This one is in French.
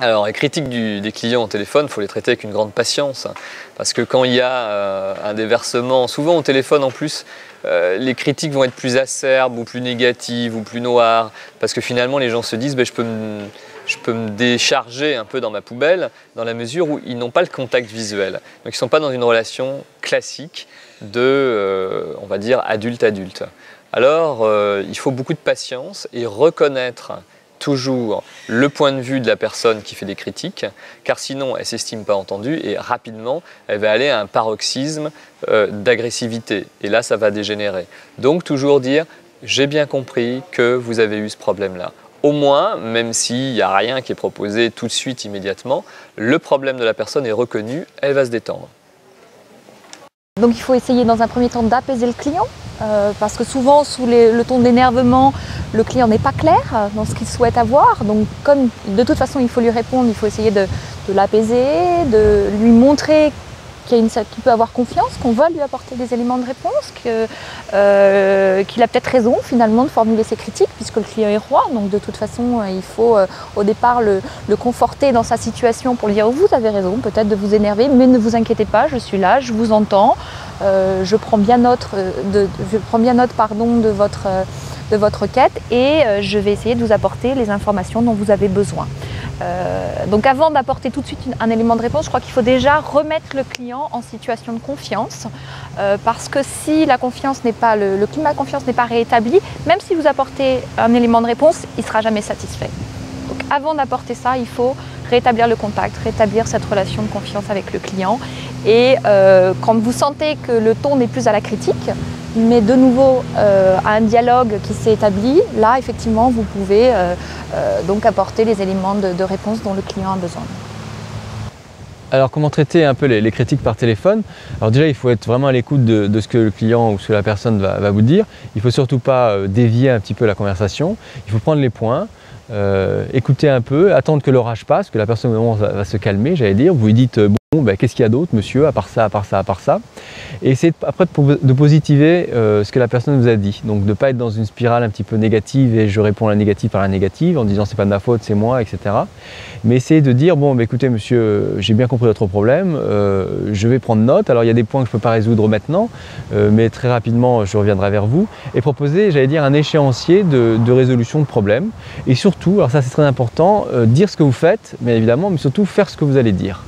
Alors, les critiques des clients au téléphone, il faut les traiter avec une grande patience. Parce que quand il y a un déversement, souvent au téléphone en plus, les critiques vont être plus acerbes ou plus négatives ou plus noires. Parce que finalement, les gens se disent je peux me décharger un peu dans ma poubelle, dans la mesure où ils n'ont pas le contact visuel. Donc ils ne sont pas dans une relation classique de, on va dire, adulte-adulte. Alors, il faut beaucoup de patience et reconnaître toujours le point de vue de la personne qui fait des critiques, car sinon elle ne s'estime pas entendue et rapidement elle va aller à un paroxysme d'agressivité et là ça va dégénérer. Donc toujours dire j'ai bien compris que vous avez eu ce problème-là. Au moins, même s'il n'y a rien qui est proposé tout de suite immédiatement, le problème de la personne est reconnu, elle va se détendre. Donc il faut essayer dans un premier temps d'apaiser le client, parce que souvent sous le ton d'énervement, le client n'est pas clair dans ce qu'il souhaite avoir. Donc comme de toute façon il faut lui répondre, il faut essayer de l'apaiser, de lui montrer qu'il peut avoir confiance, qu'on va lui apporter des éléments de réponse, qu'il a peut-être raison finalement de formuler ses critiques puisque le client est roi. Donc de toute façon il faut au départ le conforter dans sa situation pour lui dire vous avez raison peut-être de vous énerver mais ne vous inquiétez pas, je suis là, je vous entends, je prends bien note, de votre requête et je vais essayer de vous apporter les informations dont vous avez besoin. Donc avant d'apporter tout de suite un élément de réponse, je crois qu'il faut déjà remettre le client en situation de confiance parce que si la confiance n'est pas, le climat de confiance n'est pas rétabli, même si vous apportez un élément de réponse, il ne sera jamais satisfait. Donc avant d'apporter ça, il faut rétablir le contact, rétablir cette relation de confiance avec le client et quand vous sentez que le ton n'est plus à la critique, mais de nouveau à un dialogue qui s'est établi, là effectivement vous pouvez donc apporter les éléments de réponse dont le client a besoin. Alors comment traiter un peu les critiques par téléphone? Alors déjà il faut être vraiment à l'écoute de ce que le client ou ce que la personne va vous dire. Il ne faut surtout pas dévier un petit peu la conversation. Il faut prendre les points, écouter un peu, attendre que l'orage passe, que la personne au moment va se calmer, j'allais dire. Vous lui dites qu'est-ce qu'il y a d'autre monsieur, à part ça, à part ça, à part ça. Et essayez après de positiver ce que la personne vous a dit. Donc de ne pas être dans une spirale un petit peu négative et je réponds à la négative par la négative en disant c'est pas de ma faute, c'est moi, etc. Mais essayez de dire écoutez monsieur, j'ai bien compris votre problème, je vais prendre note. Alors il y a des points que je ne peux pas résoudre maintenant, mais très rapidement je reviendrai vers vous. Et proposer, j'allais dire, un échéancier de résolution de problème. Et surtout, alors ça c'est très important, dire ce que vous faites, bien évidemment, mais surtout faire ce que vous allez dire.